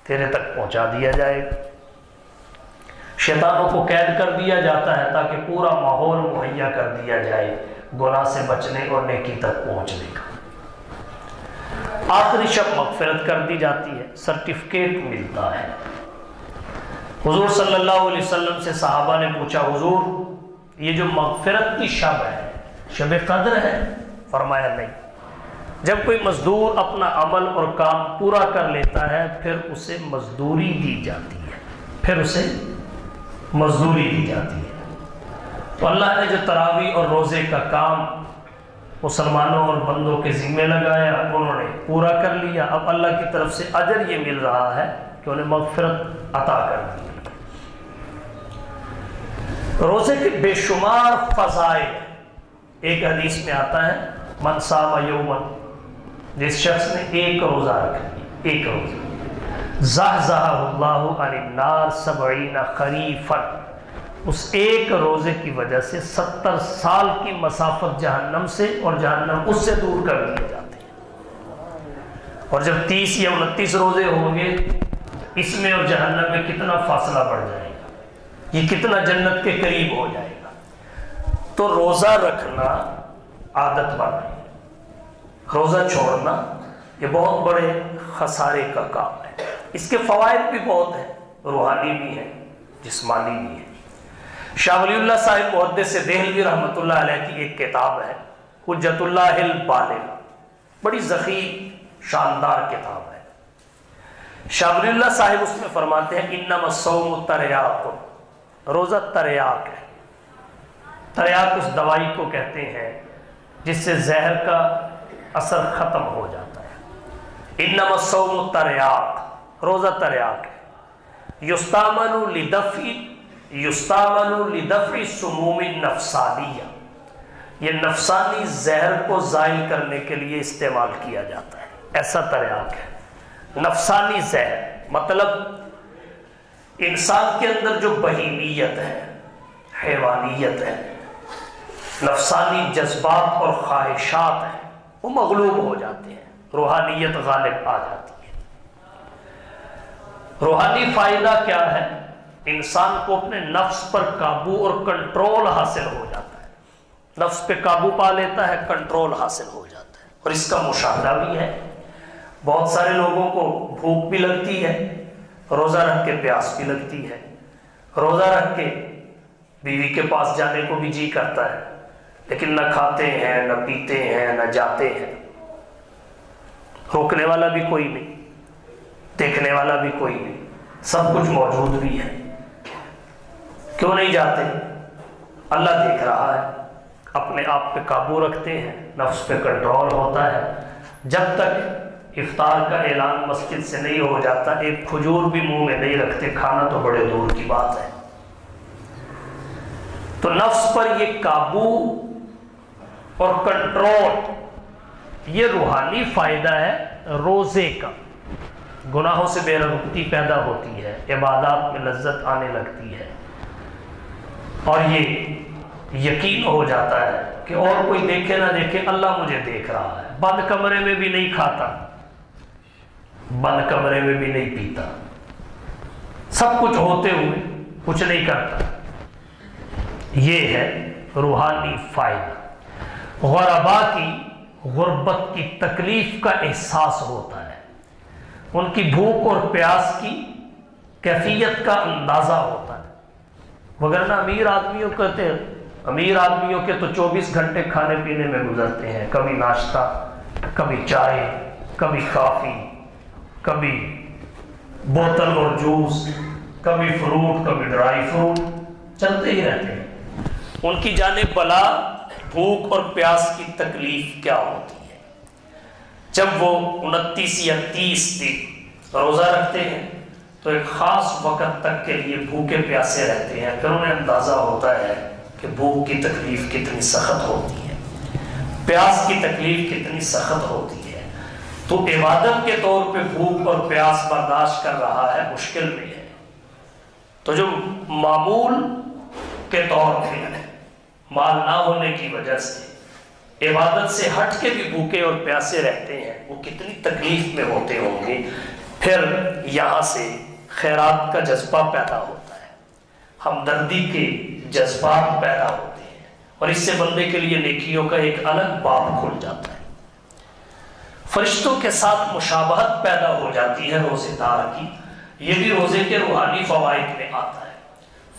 تیرے تک پہنچا دیا جائے گا۔ شیطانوں کو قید کر دیا جاتا ہے تاکہ پورا ماحول مہیا کر دیا جائے گناہ سے بچنے اور نیکی تک پہنچنے کا۔ آخری شب مغفرت کر دی جاتی ہے، سرٹیفکیٹ ملتا ہے۔ حضور صلی اللہ علیہ وسلم سے صحابہ نے پوچھا حضور یہ جو مغفرت کی شب ہے شب قدر ہے؟ فرمایا نہیں، جب کوئی مزدور اپنا عمل اور کام پورا کر لیتا ہے پھر اسے مزدوری دی جاتی ہے، پھر اسے مزدوری دی جاتی ہے۔ تو اللہ نے جو تراویح اور روزے کا کام مسلمانوں اور بندوں کے ذمہ لگایا انہوں نے پورا کر لیا، اب اللہ کی طرف سے اجر یہ مل رہا ہے کہ انہیں مغفرت عطا کر دی۔ روزے کے بے شمار فضائل، ایک حدیث میں آتا ہے من صام یوما، جس شخص نے ایک روزہ رکھ لیا، ایک روزہ، زحزحہ اللہ عن النار 70 خریفا، اس ایک روزے کی وجہ سے 70 سال کی مسافت جہنم سے اور جہنم اس سے دور کر دیے جاتے ہیں۔ اور جب 30 یا 29 روزے ہوں گے، اس میں اور جہنم میں کتنا فاصلہ بڑھ جائے گا، یہ کتنا جنت کے قریب ہو جائے گا۔ تو روزہ رکھنا عادت بنائیں، روزہ چھوڑنا یہ بہت بڑے خسارے کا کام ہے۔ اس کے فوائد بھی بہت ہیں، روحانی بھی ہیں، جسمانی بھی ہیں۔ شاہ ولی اللہ صاحب محدث دہلوی رحمۃ اللہ علیہ کی ایک کتاب ہے حجت اللہ البالغ، بڑی ذخیر شاندار کتاب ہے۔ شاہ ولی اللہ صاحب اس میں فرماتے ہیں انما الصوم تریاق، روزہ تریاق ہے۔ تریاق اس دوائی کو کہتے ہیں جس سے زہر کا اثر ختم ہو جاتا ہے۔ انما الصوم تریاق، روزہ تریاق ہے۔ یستعمل لدفع السموم النفسانیہ، یہ نفسانی زہر کو زائل کرنے کے لیے استعمال کیا جاتا ہے، ایسا تریاق ہے۔ نفسانی زہر مطلب انسان کے اندر جو بہیمیت ہے، حیوانیت ہے، نفسانی جذبات اور خواہشات ہیں، وہ مغلوب ہو جاتے ہیں، روحانیت غالب آ جاتی ہے۔ روحانی فائدہ کیا ہے؟ انسان کو اپنے نفس پر قابو اور کنٹرول حاصل ہو جاتا ہے، نفس پہ قابو پا لیتا ہے، کنٹرول حاصل ہو جاتا ہے۔ اور اس کا مشاہدہ بھی ہے، بہت سارے لوگوں کو بھوک بھی لگتی ہے، روزہ رکھ کے پیاس بھی لگتی ہے، روزہ رکھ کے بیوی کے پاس جانے کو بھی جی کرتا ہے، لیکن نہ کھاتے ہیں، نہ پیتے ہیں، نہ جاتے ہیں، روکنے والا بھی کوئی نہیں، دیکھنے والا بھی کوئی نہیں، سب کچھ موجود بھی ہے۔ کیوں نہیں جاتے؟ اللہ دیکھ رہا ہے، اپنے آپ پہ قابو رکھتے ہیں، نفس پہ کنٹرول ہوتا ہے۔ جب تک افطار کا اعلان مسجد سے نہیں ہو جاتا، ایک کھجور بھی منہ میں نہیں رکھتے، کھانا تو بڑے دور کی بات ہے۔ تو نفس پر یہ قابو اور کنٹرول، یہ روحانی فائدہ ہے روزے کا۔ گناہوں سے بے رغبتی پیدا ہوتی ہے، عبادات میں لذت آنے لگتی ہے، اور یہ یقین ہو جاتا ہے کہ اور کوئی دیکھے نہ دیکھے، اللہ مجھے دیکھ رہا ہے۔ بند کمرے میں بھی نہیں کھاتا، بند کمرے میں بھی نہیں پیتا، سب کچھ ہوتے ہوئے کچھ نہیں کرتا۔ یہ ہے روحانی فائدہ۔ غربا کی غربت کی تکلیف کا احساس ہوتا ہے، ان کی بھوک اور پیاس کی کیفیت کا اندازہ ہوتا ہے۔ وگرنہ امیر آدمیوں کہتے ہیں، امیر آدمیوں کے تو 24 گھنٹے کھانے پینے میں گزرتے ہیں، کبھی ناشتہ، کبھی چائے، کبھی کافی، کبھی بوتل اور جوس، کبھی فروٹ، کبھی ڈرائی فروٹ، چلتے ہی رہتے ہیں۔ ان کی جانب بلا بھوک اور پیاس کی تکلیف کیا ہوتی ہے؟ جب وہ 29 یا 30 دن روزہ رکھتے ہیں تو ایک خاص وقت تک کے لیے بھوکے پیاسے رہتے ہیں، پھر انہیں اندازہ ہوتا ہے کہ بھوک کی تکلیف کتنی سخت ہوتی ہے، پیاس کی تکلیف کتنی سخت ہوتی ہے۔ تو عبادت کے طور پہ بھوک اور پیاس برداشت کر رہا ہے، مشکل میں ہے۔ تو جو معمول کے طور پہ مال نہ ہونے کی وجہ سے عبادت سے ہٹ کے بھی بھوکے اور پیاسے رہتے ہیں، وہ کتنی تکلیف میں ہوتے ہوں گے۔ پھر یہاں سے خیرات کا جذبہ پیدا ہوتا ہے، ہمدردی کے جذبات پیدا ہوتے ہیں، اور اس سے بندے کے لیے نیکیوں کا ایک الگ باب کھل جاتا ہے۔ فرشتوں کے ساتھ مشابہت پیدا ہو جاتی ہے روزے دار کی، یہ بھی روزے کے روحانی فوائد میں آتا ہے۔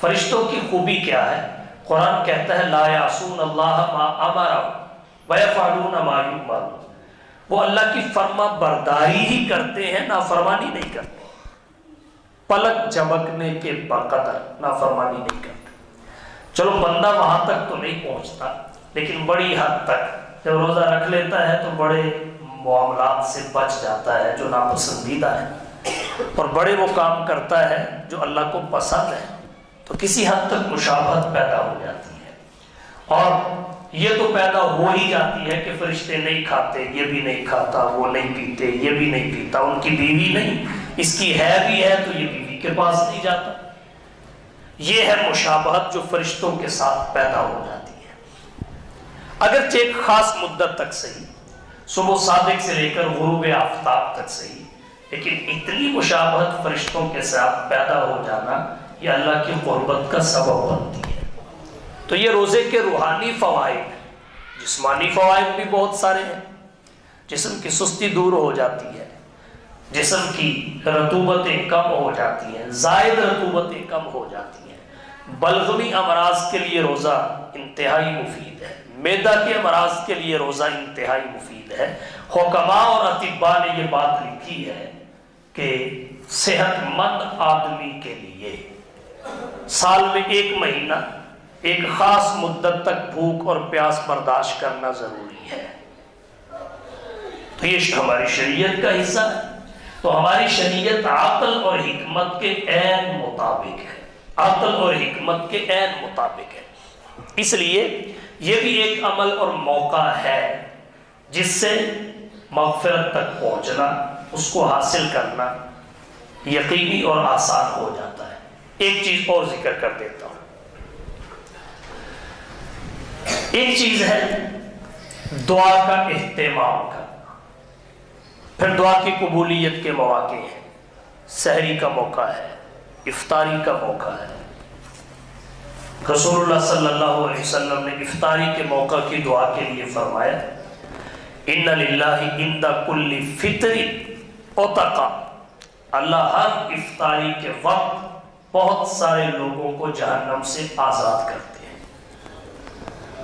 فرشتوں کی خوبی کیا ہے؟ قرآن کہتا ہے لا یعصون اللہ ما امرهم ویفعلون ما یؤمرون، وہ اللہ کی فرما برداری ہی کرتے ہیں، نافرمانی نہیں کرتے، پلک جھپکنے کے بقدر نافرمانی نہیں کرتے۔ چلو بندہ وہاں تک تو نہیں پہنچتا، لیکن بڑی حد تک جب روزہ رکھ لیتا ہے تو بڑے معاملات سے بچ جاتا ہے جو ناپسندیدہ ہے، اور بڑے وہ کام کرتا ہے جو اللہ کو پسند ہے، تو کسی حد تک مشابہت پیدا ہو جاتی ہے۔ اور یہ تو پیدا ہو ہی جاتی ہے کہ فرشتے نہیں کھاتے، یہ بھی نہیں کھاتا، وہ نہیں پیتے، یہ بھی نہیں پیتا، ان کی بیوی نہیں، اس کی ہے بھی ہے تو یہ بیوی کے پاس نہیں جاتا۔ یہ ہے مشابہت جو فرشتوں کے ساتھ پیدا ہو جاتی ہے، اگرچہ ایک خاص مدت تک صحیح، صبح صادق سے لے کر غروب آفتاب تک صحیح، لیکن اتنی مشابہت فرشتوں کے ساتھ پیدا ہو جانا یہ اللہ کی قربت کا سبب بنتی ہے۔ تو یہ روزے کے روحانی فوائد ہیں۔ جسمانی فوائد بھی بہت سارے ہیں، جسم کی سستی دور ہو جاتی ہے، جسم کی رطوبتیں کم ہو جاتی ہیں، زائد رطوبتیں کم ہو جاتی ہیں، بلغمی امراض کے لیے روزہ انتہائی مفید ہے، معدہ کے امراض کے لیے روزہ انتہائی مفید ہے۔ حکماء اور اطباء نے یہ بات لکھی ہے کہ صحت مند آدمی کے لیے سال میں 1 مہینہ ایک خاص مدت تک بھوک اور پیاس برداشت کرنا ضروری ہے۔ تو یہ ہماری شریعت کا حصہ ہے۔ تو ہماری شریعت عقل اور حکمت کے عین مطابق ہے، عقل اور حکمت کے عین مطابق ہے۔ اس لیے یہ بھی ایک عمل اور موقع ہے جس سے مغفرت تک پہنچنا، اس کو حاصل کرنا یقینی اور آسان ہو جاتا ہے۔ ایک چیز اور ذکر کر دیتا ہوں۔ ایک چیز ہے دعا کا اہتمام کرنا، پھر دعا کی قبولیت کے مواقع ہیں، سحری کا موقع ہے، افطاری کا موقع ہے۔ رسول اللہ صلی اللہ علیہ وسلم نے افطاری کے موقع کی دعا کے لیے فرمایا ان للہ عند کل فطر عتقا، اللہ ہر افطاری کے وقت بہت سارے لوگوں کو جہنم سے آزاد کرتے ہیں۔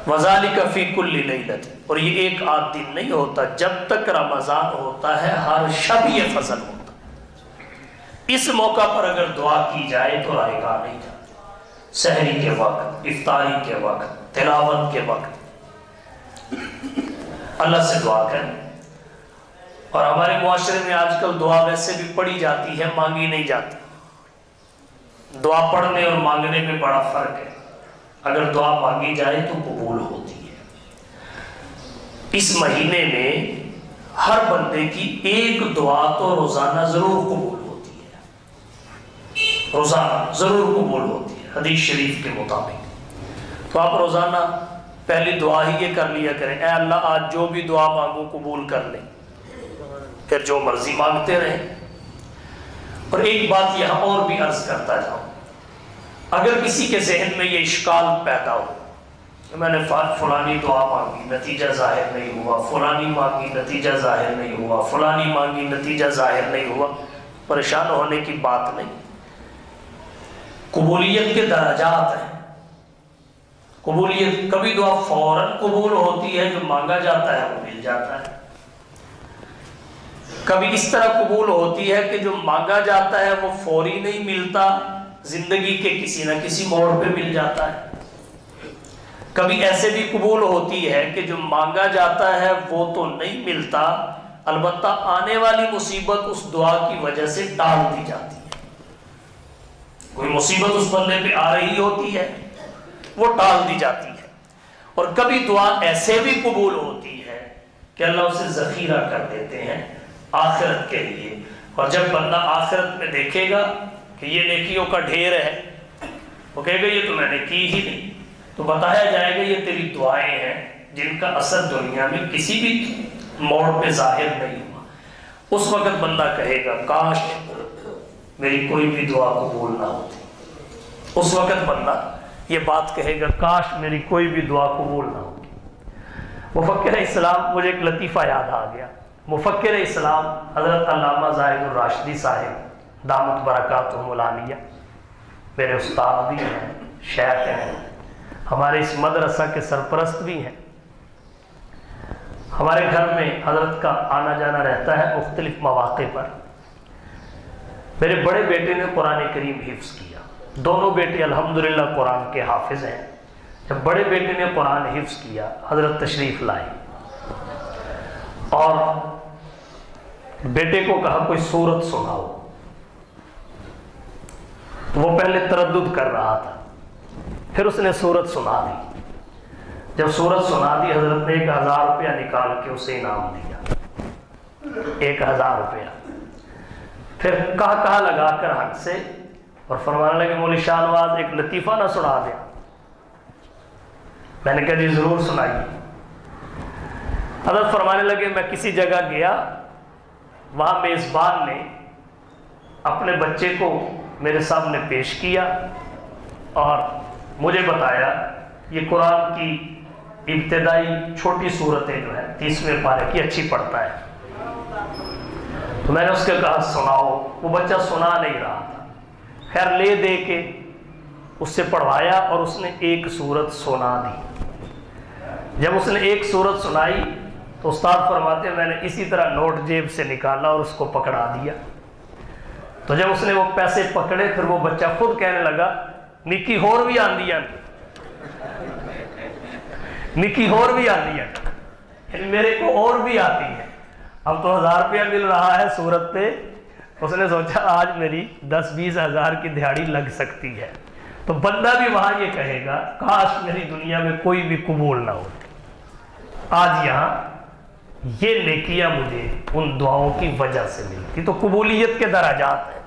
وذالک فی کل لیلۃ، اور یہ ایک آدھ دن نہیں ہوتا، جب تک رمضان ہوتا ہے ہر شب یہ فضل ہوتا ہے۔ اس موقع پر اگر دعا کی جائے تو رائے گاہ نہیں جاتی۔ سحری کے وقت، افطاری کے وقت، تلاوت کے وقت اللہ سے دعا کریں۔ اور ہمارے معاشرے میں آج کل دعا ویسے بھی پڑھی جاتی ہے، مانگی نہیں جاتی۔ دعا پڑھنے اور مانگنے میں بڑا فرق ہے۔ اگر دعا مانگی جائے تو قبول ہوتی ہے۔ اس مہینے میں ہر بندے کی ایک دعا تو روزانہ ضرور قبول ہوتی ہے، روزانہ ضرور قبول ہوتی ہے حدیث شریف کے مطابق۔ تو آپ روزانہ پہلی دعا ہی یہ کر لیا کریں، اے اللہ آج جو بھی دعا مانگوں قبول کر لیں، پھر جو مرضی مانگتے رہیں۔ اور ایک بات یہاں اور بھی عرض کرتا جاؤں، اگر کسی کے ذہن میں یہ اشکال پیدا ہو کہ میں نے فلانی دعا مانگی نتیجہ ظاہر نہیں ہوا، فلانی مانگی نتیجہ ظاہر نہیں ہوا، فلانی مانگی نتیجہ ظاہر نہیں ہوا، پریشان ہونے کی بات نہیں۔ قبولیت کے درجات ہیں۔ قبولیت کبھی دعا فوراً قبول ہوتی ہے، جو مانگا جاتا ہے وہ مل جاتا ہے۔ کبھی اس طرح قبول ہوتی ہے کہ جو مانگا جاتا ہے وہ فوری نہیں ملتا، زندگی کے کسی نہ کسی موڑ پہ مل جاتا ہے۔ کبھی ایسے بھی قبول ہوتی ہے کہ جو مانگا جاتا ہے وہ تو نہیں ملتا، البتہ آنے والی مصیبت اس دعا کی وجہ سے ٹال دی جاتی ہے۔ کوئی مصیبت اس بندے پہ آ رہی ہوتی ہے، وہ ٹال دی جاتی ہے۔ اور کبھی دعا ایسے بھی قبول ہوتی ہے کہ اللہ اسے ذخیرہ کر دیتے ہیں آخرت کے لیے، اور جب بندہ آخرت میں دیکھے گا کہ یہ نیکیوں کا ڈھیر ہے، وہ کہے گا یہ تو میں نے کی ہی نہیں، تو بتایا جائے گا یہ تیری دعائیں ہیں جن کا اثر دنیا میں کسی بھی موڑ پہ ظاہر نہیں ہوا۔ اس وقت بندہ کہے گا کاش میری کوئی بھی دعا قبول نہ ہوتی۔ اس وقت بندہ یہ بات کہے گا کاش میری کوئی بھی دعا قبول نہ ہوتی۔ مفکر اسلام، مجھے ایک لطیفہ یاد آ گیا۔ مفکر اسلام حضرت علامہ زاہد الراشدی صاحب دامت برکاتہم العالیہ میرے استاد بھی ہیں، شیخ ہیں، ہمارے اس مدرسہ کے سرپرست بھی ہیں۔ ہمارے گھر میں حضرت کا آنا جانا رہتا ہے مختلف مواقع پر۔ میرے بڑے بیٹے نے قرآن کریم حفظ کیا، دونوں بیٹے الحمدللہ قرآن کے حافظ ہیں۔ جب بڑے بیٹے نے قرآن حفظ کیا، حضرت تشریف لائے اور بیٹے کو کہا کوئی سورت سناؤ۔ وہ پہلے تردد کر رہا تھا، پھر اس نے سورت سنا دی۔ جب سورت سنا دی حضرت نے 1000 روپیہ نکال کے اسے انعام دیا، 1000 روپیہ، پھر کہا لگا کر ہنسے اور فرمانے لگے مولوی شاہ نواز ایک لطیفہ نہ سنا دیا۔ میں نے کہا جی ضرور سنائیے۔ حضرت فرمانے لگے میں کسی جگہ گیا، وہاں میزبان نے اپنے بچے کو میرے سامنے پیش کیا اور مجھے بتایا یہ قرآن کی ابتدائی چھوٹی صورتیں جو ہیں 30ویں پارے کی اچھی پڑھتا ہے۔ تو میں نے اس کے کہا سناؤ، وہ بچہ سنا نہیں رہا تھا، خیر لے دے کے اس سے پڑھوایا اور اس نے ایک سورت سنا دی۔ جب اس نے ایک سورت سنائی تو استاد فرماتے ہیں میں نے اسی طرح نوٹ جیب سے نکالا اور اس کو پکڑا دیا۔ تو جب اس نے وہ پیسے پکڑے پھر وہ بچہ خود کہنے لگا نکی ہور بھی آندی ہے، نکی ہور بھی آندی ہے، یعنی میرے کو اور بھی آتی ہے۔ اب تو 1000 روپیہ مل رہا ہے سورت پہ، اس نے سوچا آج میری 10-20 ہزار کی دہاڑی لگ سکتی ہے۔ تو بندہ بھی وہاں یہ کہے گا کاش میری دنیا میں کوئی بھی قبول نہ ہوتی، آج یہاں یہ نیکیاں مجھے ان دعاؤں کی وجہ سے ملتی۔ تو قبولیت کے درجات ہیں۔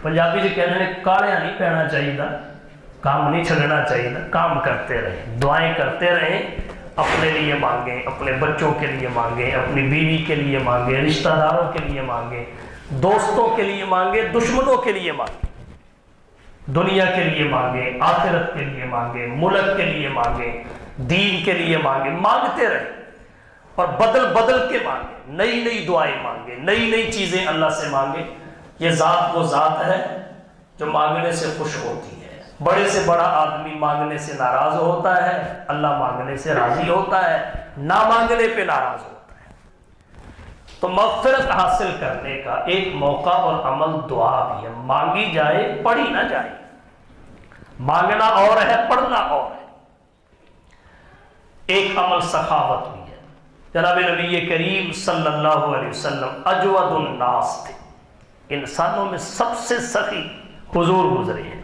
پنجابی جی کہنے لیں کاڑیاں نہیں پہنا چاہیے، کام نہیں چھڑنا چاہیے، کام کرتے رہیں، دعائیں کرتے رہیں، اپنے لیے مانگیں، اپنے بچوں کے لیے مانگیں، اپنی بیوی کے لیے مانگیں، رشتہ داروں کے لیے مانگیں، دوستوں کے لیے مانگیں، دشمنوں کے لیے مانگیں، دنیا کے لیے مانگیں، آخرت کے لیے مانگیں، ملک کے لیے مانگیں، دین کے لیے مانگیں، مانگتے رہیں اور بدل بدل کے مانگیں، نئی نئی دعائیں مانگیں، نئی نئی چیزیں اللہ سے مانگیں۔ یہ ذات وہ ذات ہے جو مانگنے سے خوش ہوتی ہے۔ بڑے سے بڑا آدمی مانگنے سے ناراض ہوتا ہے، اللہ مانگنے سے راضی ہوتا ہے، نہ مانگنے پہ ناراض ہوتا ہے۔ تو مغفرت حاصل کرنے کا ایک موقع اور عمل دعا بھی ہے، مانگی جائے پڑھی نہ جائے۔ مانگنا اور ہے، پڑھنا اور ہے۔ ایک عمل سخاوت بھی ہے۔ جناب نبی کریم صلی اللہ علیہ وسلم اجود الناس تھے، انسانوں میں سب سے سخی حضور گزرے ہیں،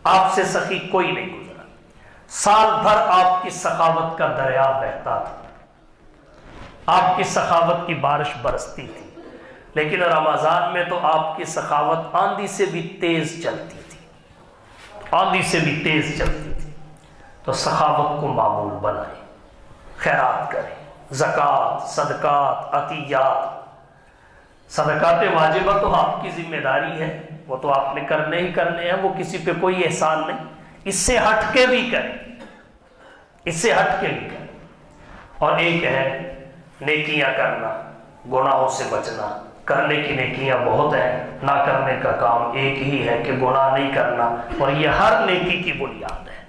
آپ سے سخی کوئی نہیں گزرا۔ سال بھر آپ کی سخاوت کا دریا بہتا تھا، آپ کی سخاوت کی بارش برستی تھی، لیکن رمضان میں تو آپ کی سخاوت آندھی سے بھی تیز چلتی تھی، آندھی سے بھی تیز چلتی تھی۔ تو سخاوت کو معمول بنائیں، خیرات کریں، زکوٰۃ، صدقات، عطیات۔ صدقات واجبہ تو آپ کی ذمہ داری ہے، وہ تو آپ نے کرنے ہی کرنے ہیں، وہ کسی پہ کوئی احسان نہیں۔ اس سے ہٹ کے بھی کریں، اس سے ہٹ کے بھی کریں۔ اور ایک ہے نیکیاں کرنا، گناہوں سے بچنا۔ کرنے کی نیکیاں بہت ہیں، نہ کرنے کا کام ایک ہی ہے کہ گناہ نہیں کرنا، اور یہ ہر نیکی کی بنیاد ہے۔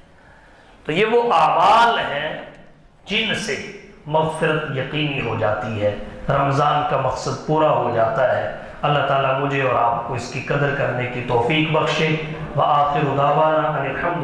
تو یہ وہ اعمال ہیں جن سے مغفرت یقینی ہو جاتی ہے، رمضان کا مقصد پورا ہو جاتا ہے۔ اللہ تعالیٰ مجھے اور آپ کو اس کی قدر کرنے کی توفیق بخشے۔ وآخر دعوانا ان الحمد